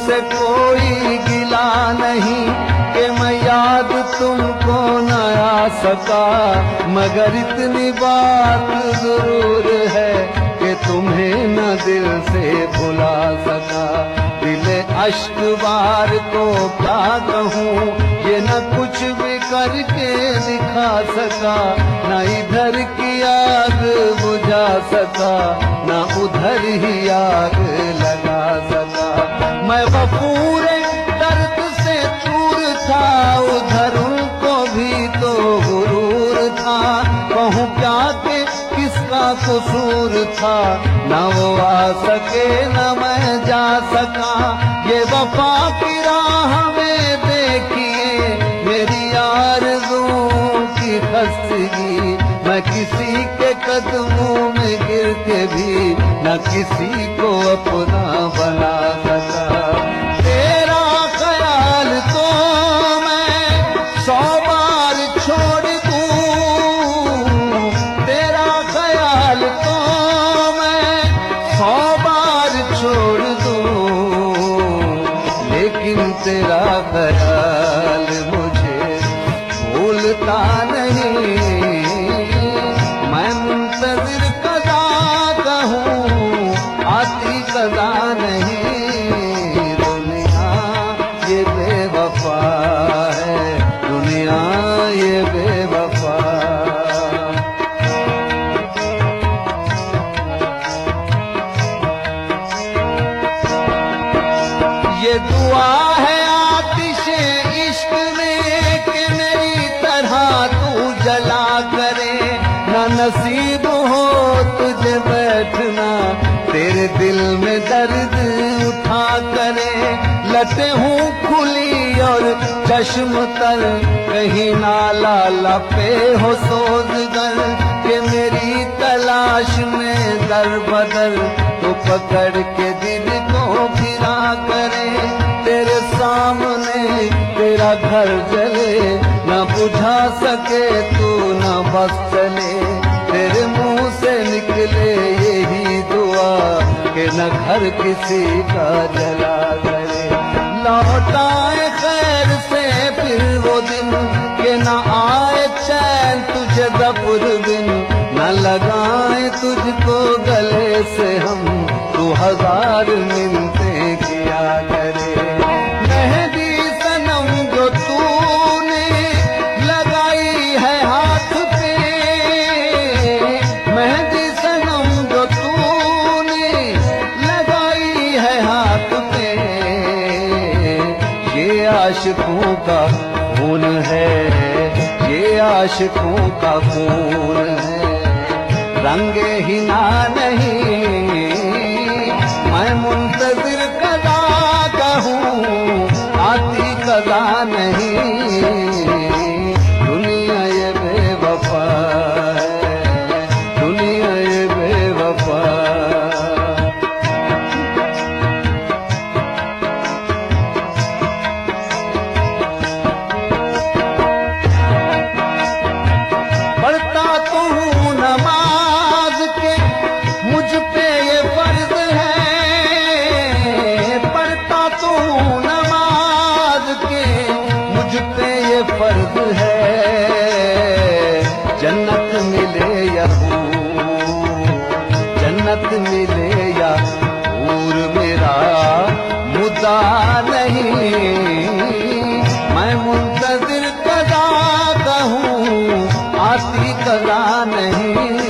मुझसे कोई गिला नहीं कि मैं याद तुमको न आ सका, मगर इतनी बात जरूर है कि तुम्हें न दिल से भुला सका। दिले अश्क बार को क्या कहूँ, ये न कुछ भी करके दिखा सका, न इधर की आग बुझा सका, न उधर ही आग लगा सका। मैं वफूरे दर्द से चूर था, उधर उनको भी तो गुरूर था। कहूँ क्या कि किसका कसूर था, न वो आ सके न मैं जा सका। ये वफा की राह में देखिए मेरी आरज़ुओं की खस्तगी, मैं किसी के कदमों में गिर के भी न किसी को अपना बना सका। तेरा ख्याल तो मैं 100 बार छोड़ दूं, तेरा ख्याल तो मैं 100 बार छोड़ दूं, लेकिन तेरा ख्याल मुझे भूलता नहीं। मैं मुंतज़िर कदा कहूँ, आती कदा नहीं। दुनिया ये बेवफा है, दुनिया ये बेवफा। ये दुआ है आतिशे इश्क में कि मेरी तरह तू जला करे, न नसीब हो तुझे बैठना तेरे दिल में दर्द उठा करे। लटे हूँ खुली और चश्म तर, कहीं नाला लपे हो सोज़गर, कि मेरी तलाश में दर बदर तो पकड़ के दिल को फिरा करे। तेरे सामने तेरा घर जले, न बुझा सके तू न बस चले। तेरे मुंह से निकले यही दुआ कि न घर किसी का जला करे। लौट आए खैर से फिर वो दिन, कि न आए चैन तुझे ज़फ़र बिन, न लगाए तुझको गले से हम तू 1000 मिन्नतें किया करे। मेहंदी सनम जो तूने लगाई है हाथ पे, मेहंदी सनम जो तूने लगाई है हाथ पे, ये आशिकों का खून है, ये आशिकों का खून है। रंगे ही ना नहीं, मैं मुंतज़िर कदा कहूँ, आती कदा नहीं। दुनिया ये बेवफा है, दुनिया ये बेवफा। पढ़ता तो हूँ नमाज के, मुझ पे ये फर्ज है, पढ़ता तो हूँ नमाज के, मुझ पे ये फर्ज है। जन्नत मिले या हूर, जन्नत मिले या हूर, मेरा मुद्दा नहीं। मैं मुंतज़िर कदा कहूँ, आती कदा नहीं।